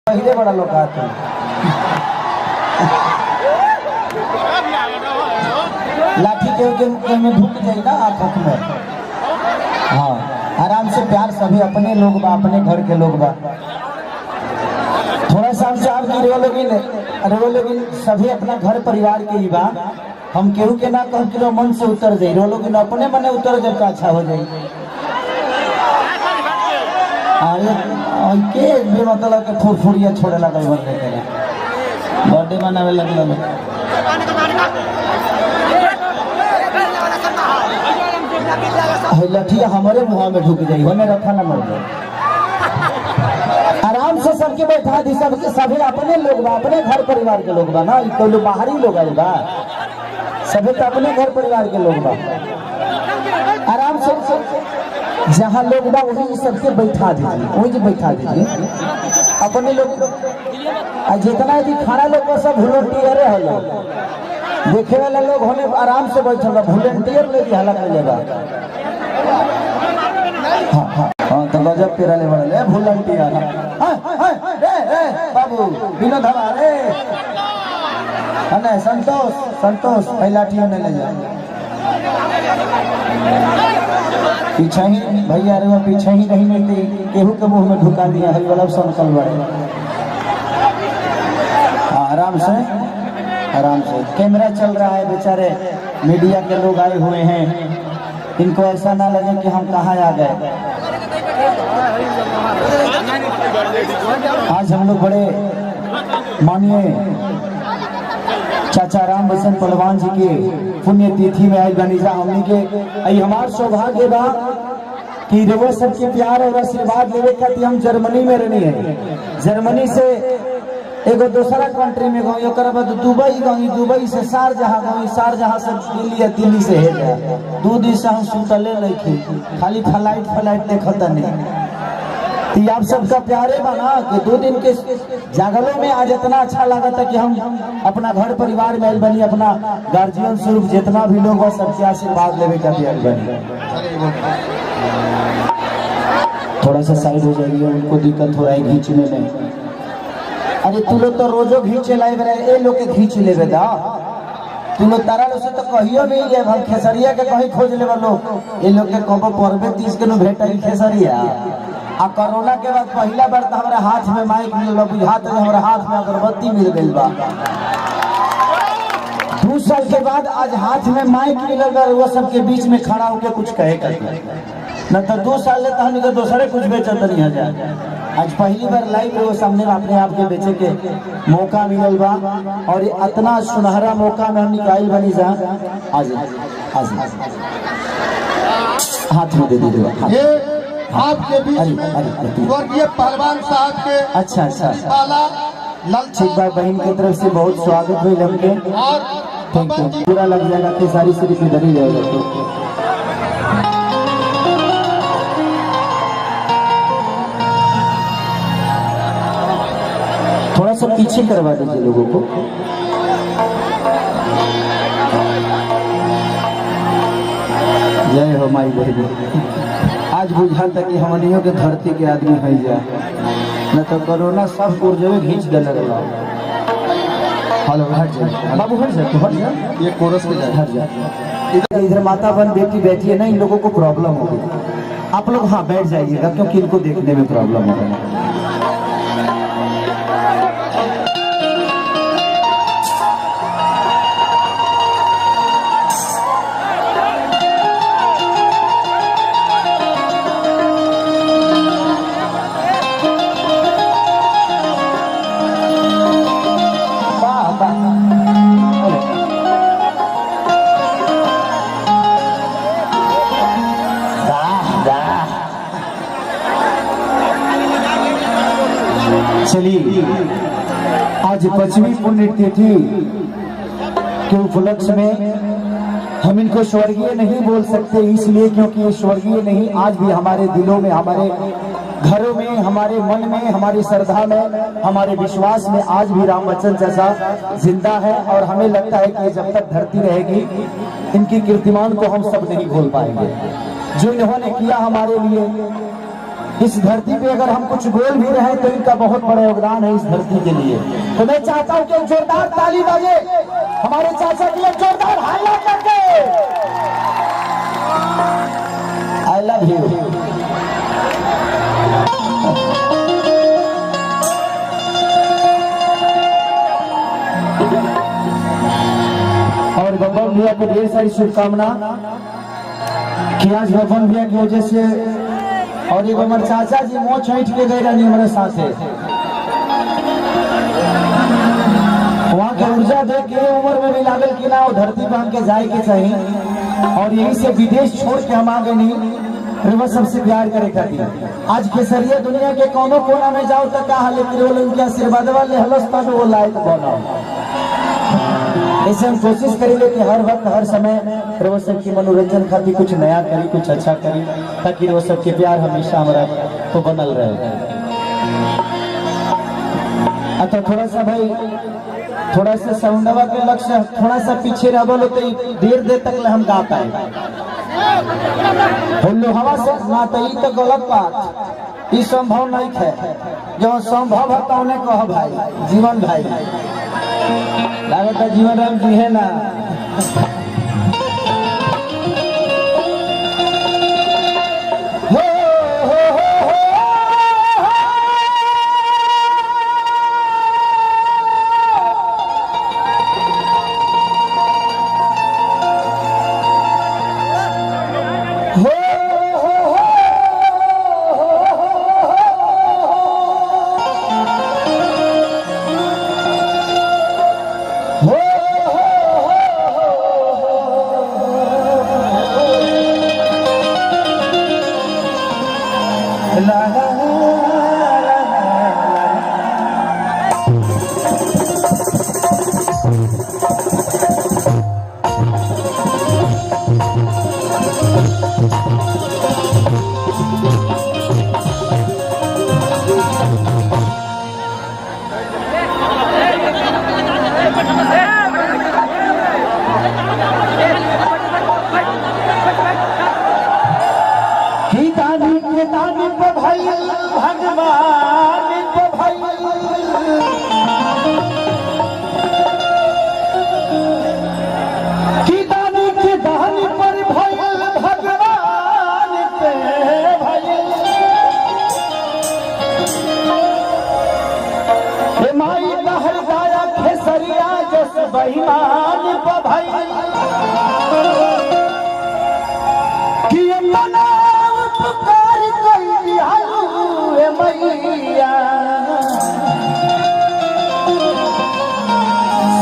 पहले बड़ा लोग आते हैं। लाठी के में ढुक जाए ना आँख में। हाँ आराम से प्यार, सभी अपने लोग बा, अपने घर के लोग बा। थोड़ा सा हमसे आपकी रो लेकिन सभी अपना घर परिवार के ही बा। हम केहू के ना कह कि मन से उतर जाए, रो लोग अपने मने उतर जब का अच्छा हो जाए। के भी मतलब के फुरफुरिया छोड़े लगा बर्थडे मनावे लगल। लठिया हमारे मुँह में ढुक जाई, हमें रखा न मर जाए। आराम से सबके बैठा दी, सबके सभी अपने लोग बा, अपने घर परिवार के लोग बा ना, कोई लोग बाहरी लोग आए बा, सभी तो अपने घर परिवार के लोग बा। आराम से जहाँ लोग बा वही सबके बैठा दीजिए, वही जो बैठा दीजिए अपने लोग। जितना यदि खाना लोग सब वॉलंटियर है, देखे वाला लोग होने आराम से बैठे बा, वॉलंटियर ले हला कर लेगा। हाँ तो गजब पेरा ले बड़े वॉलंटियर बाबू विनोद हमारे है संतोष लाठी होने ले जाए पीछे ही भैया रे, पीछे ही रही नहीं केहू के मुंह में ढुका दिया है वाला संकल बड़े। आराम से कैमरा चल रहा है, बेचारे मीडिया के लोग आए हुए हैं, इनको ऐसा ना लगे कि हम कहाँ आ गए। आज हम लोग बड़े माननीय चाचा राम बसन पहलवान जी के पुण्य तिथि में आए बनीजा। हमने के हमार सौभाग्य बा कि रउआ सबके प्यार और आशीर्वाद लेवे खातिर हम जर्मनी में रहनी है। जर्मनी से एगो दूसरा कंट्री में गई, ओकर बाद दुबई गई, दुबई से शारजहां गई, शारजहां से दिल्ली, दिल्ली से है जा 2 दिन से हम सुतले नहीं थी, खाली फ्लाइट देखता नहीं। तो आप सबका प्यारे बना कि 2 दिन के जागरों में आज इतना अच्छा लगा था कि हम अपना घर परिवार में बनी, अपना गार्जियन स्वरूप जितना भी लोग हो सबके आशीर्वाद लेवे का तैयार बनी। थोड़ा सा साइड हो जाइए, उनको दिक्कत हो रहा है खींचने में। अरे तू लोग तो रोजो खींचे लाइब रहे, ए लोग के खींच लेवे दा। तू लोग तारा से तो कहियो भी ये हम खेसरिया के कहीं खोज लेवा लोग, ए लोग के कबो परबे 30 के नो भेटा खेसरिया। आ कोरोना के बाद पहला बार तो हमारे हाथ में माइक मिल बा, बुझात है हमारे हाथ में अगरबत्ती मिल गई बा। 2 साल के बाद आज हाथ में माइक मिल गया, वो सबके बीच में खड़ा होकर कुछ कहे करके न तो 2 साल ले तो हम दूसरे कुछ बेचत नहीं है जा। आज पहली बार लाइव वो सामने अपने आप के बेचे के मौका मिलल बा, और इतना सुनहरा मौका में हम निकाल बनी जा। आज हाथ में दे दीजिए। आपके बीच में स्वर्गीय पहलवान साहब के अच्छा ठीक भाई बहन की तरफ से बहुत स्वागत हुई हमके, और थैंक यू। पूरा लग जाएगा कि सारी सिर्फ इधर ही रहेगा। थोड़ा सा पीछे करवा दीजिए लोगों को। जय हो माई बहनी। आज बुझा था कि हमनियों के धरती के आदमी है जा, न तो कोरोना सब ऊर्जा घींच देने लगा। हेलो हट जा बाबू, हट जा, ये कोरस में जा, हट जा। इधर माता बहन बेटी बैठी है ना, इन लोगों को प्रॉब्लम होगी। आप लोग हाँ बैठ जाइएगा क्योंकि इनको देखने में प्रॉब्लम हो रहा है। चलिए आज 5वीं पुण्यतिथि के उपलक्ष्य में हम इनको स्वर्गीय नहीं बोल सकते, इसलिए क्योंकि ये स्वर्गीय नहीं, आज भी हमारे दिलों में, हमारे घरों में, हमारे मन में, हमारी श्रद्धा में, हमारे विश्वास में आज भी राम बच्चन जैसा जिंदा है। और हमें लगता है कि जब तक धरती रहेगी इनकी कीर्तिमान को हम सब नहीं भूल पाएंगे। जो इन्होंने किया हमारे लिए, इस धरती पे अगर हम कुछ बोल भी रहे हैं तो इनका बहुत बड़ा योगदान है इस धरती के लिए। तो मैं चाहता हूं कि जोरदार ताली बजे हमारे चाचा के लिए, जोरदार हल्ला करके। I love you. और बबन भैया को ढेर सारी शुभकामना कि आज बबन भैया की वजह से और एक हमारे चाचा जी मोह छठ के गए रही हमारे साथ है। वहाँ के ऊर्जा देख के उम्र में भी लागल कि ना वो धरती पे हमके जाए के चाहिए और यहीं से विदेश छोड़ के हम आगे नहीं रिवर सबसे प्यार करे खातिर। आज केसरिया दुनिया के कोनो कोना में जाओ तो कहा लेकिन वो उनके आशीर्वाद वाले हलस तब वो लायक बना। ऐसे हम कोशिश करेंगे कि हर वक्त हर समय रोज सबकी मनोरंजन खातिर कुछ नया करी, कुछ अच्छा करी, ताकि रोज सबके प्यार हमेशा हमारा तो बनल रहे। तो थोड़ा सा भाई थोड़ा सा साउंडवा के लक्ष्य थोड़ा सा पीछे रह बोलो तो देर तक हम गा पाए। बोलो हवा से ना तो ये तो गलत बात, ये संभव नहीं है। जो संभव है तो उन्हें कहो भाई जीवन भाई लागत जीवन राम जी है ना।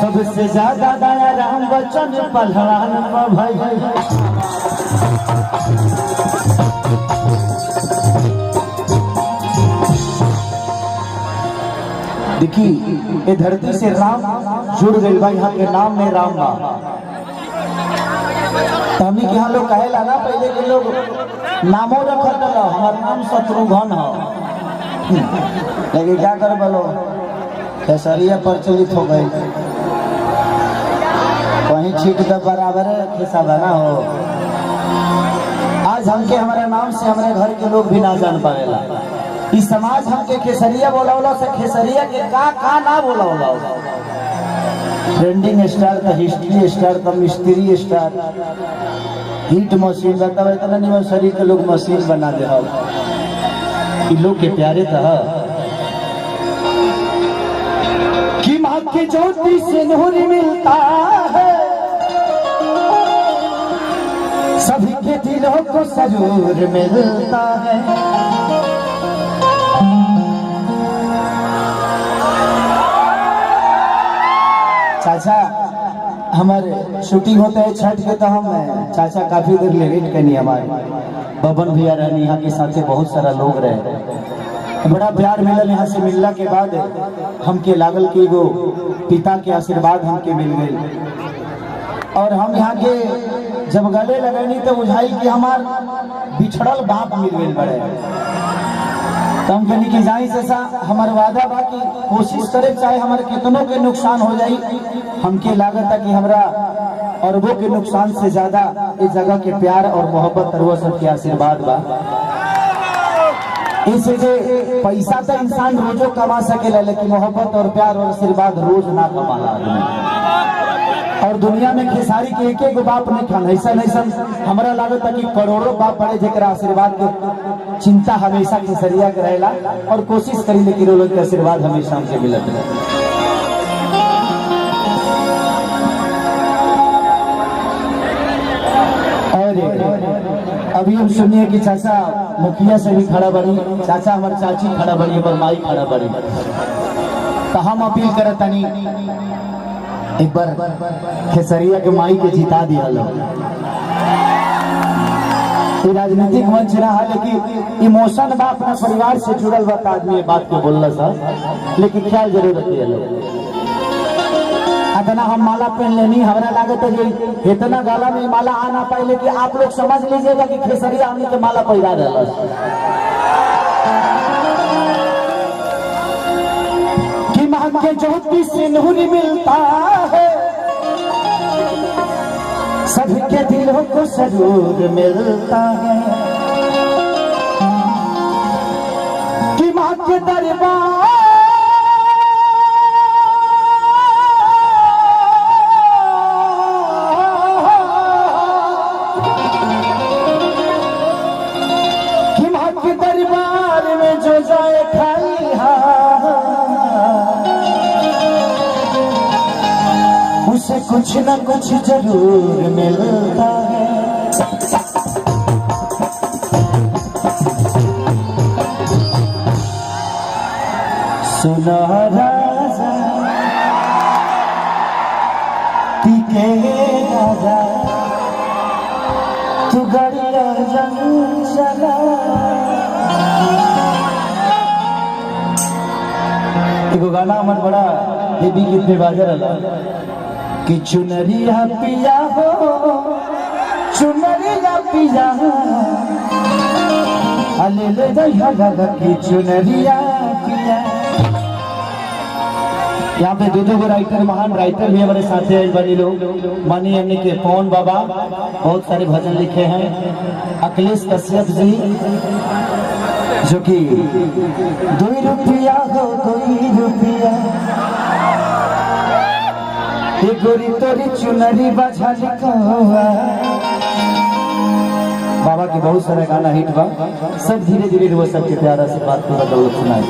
सबसे ज्यादा दया राम बच्चन पहलवान भाई। देखिए ये धरती से राम जुड़ गई भाई, यहाँ के नाम में राम बा। तो हमने के यहाँ लोग कहे ना पहले के लोग नामों रखत रहा, हमारा नाम शत्रुघ्न है, लेकिन क्या कर बोलो केसरिया प्रचलित हो गई। वहीं छीट तो बराबर खिस्सा बना हो। आज हमके हमारे नाम से हमारे घर के लोग भी ना जान पाएला। इस समाज हमके खेसरिया बोला से खेसरिया के का ना बोला। ट्रेंडिंग स्टार का हिस्ट्री स्टार का मिस्त्री स्टार हिट मशीन बताओ इतना नहीं शरीर के लोग मशीन बना दे लोग के प्यारे था कि माँ के ज्योति से नूर मिलता है, सभी के दिलों को सरूर मिलता है। चाचा हमारे शूटिंग होता है छठ के, तो हम चाचा काफी देर लेट करनी हमारे बबन भैया रहनी यहाँ के साथ बहुत सारा लोग रहे। बड़ा प्यार मिलल यहाँ से मिलने के बाद हमके लागल कि वो पिता के आशीर्वाद हमके मिल गई। और हम यहाँ के जब गले लगनी तो बुझाई कि हमार बिछड़ल बाप मिल गए बड़े। तो हम कहनी कि जाई से हमारे वादा बा कि कोशिश करे चाहे हमारे कितनों के नुकसान हो जाई, हमके लागत है कि हमरा और वो के नुकसान से ज्यादा इस जगह के प्यार और मोहब्बत और वो सबके आशीर्वाद बा। इसलिए पैसा तो इंसान रोजो कमा सकेला, लेकिन मोहब्बत और प्यार और आशीर्वाद रोज ना कमाला आदमी। और दुनिया में खेसारी के एक एक बाप नहीं खान ऐसा हमारा लागत है कि करोड़ों बाप पड़े जरा आशीर्वाद के चिंता हमेशा खेसरिया के रहेला, और कोशिश करी लेकिन लोग के आशीर्वाद हमेशा हमसे मिलत है। अभी हम सुनिए कि चाचा मुखिया से भी खड़ा बनी, चाचा हमारे चाची खड़ा बनी, हमारे माई खड़ा बनी। तो हम अपील करत तनी एक बार खेसरिया के माई के जिता दिया लो। राजनीतिक मंच रहा, लेकिन इमोशन बा अपना परिवार से जुड़ल बा, आदमी बात को बोलना सर, लेकिन क्या जरूरत है लोग इतना हम माला पहन लेनी, हमारा लागत है कि इतना गाला में माला आ ना पाए, लेकिन आप लोग समझ लीजिएगा कि खेसरिया हमने के माला पैदा रहा कि मांग के ज्योति से नूर मिलता है, सभी के दिलों को सरूर मिलता है, कि मां के दरबार में जो जाए खाली उसे कुछ न कुछ जरूर मिलता है। सुना राजा टीके राजा तू गड़िया जंग चला। एगो गाना हमार बड़ा देवी गीत में बाजर रहा कि चुनरिया पिया हो चुनरिया पिया अले ले दया लगा कि चुनरिया पिया। यहाँ पे दो राइटर, महान राइटर भी हमारे साथ बनी लोग, मानी हमने के पवन बाबा बहुत सारे भजन लिखे हैं, अखिलेश कश्यप जी जो कि 2 रुपया हो 2 रुपया ये गोरी तोरी चुनरी बजा लिखा हुआ। बाबा के बहुत सारे गाना हिट बा, सब धीरे धीरे वो सबके प्यारा से बात पूरा दौलत सुनाए।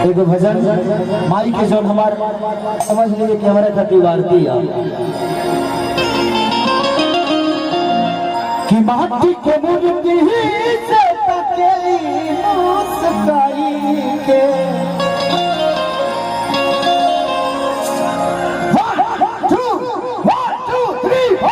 एगो भजन माई के जो हमार समझ लीजिए कि हमारे खातिर वारती है कि माटी के मूर्ति ही से तकेली मुस्काई के 1 2 3 4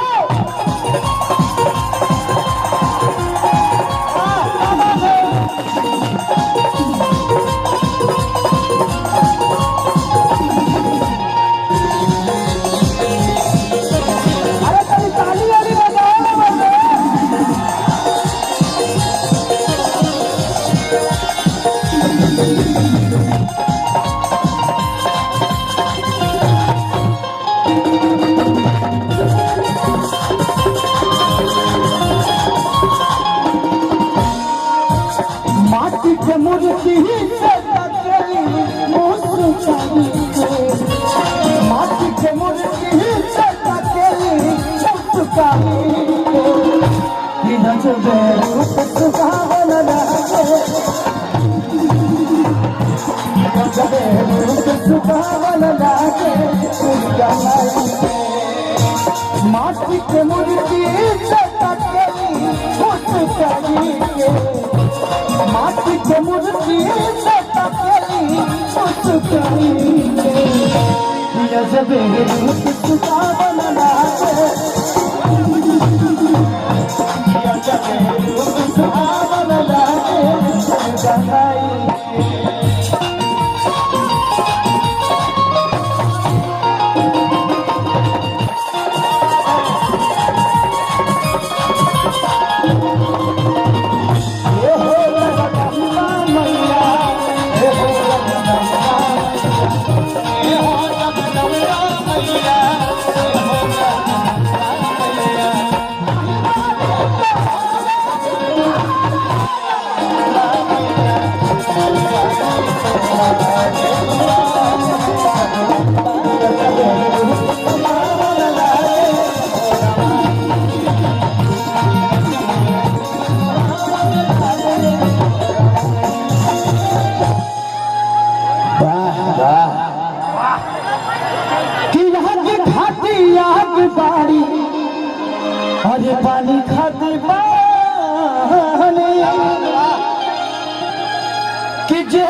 मूर्ति ही से तकेली मुस्काई के, माटी के मूर्ति ही से तकेली मुस्काई के, नचबे रूप सुहावन लागे, नचबे रूप सुहावन लागे मुस्काई के, माटी के मूर्ति से तकेली मुस्काई के, माटी के मूर्ति से तकेली मुस्काई के, नचबे रूप सुहावन लागे, नचबे रूप सुहावन लागे मुस्काई कि यहाँ की खाती आग बाड़ी अरे पानी खाते पानी कि जे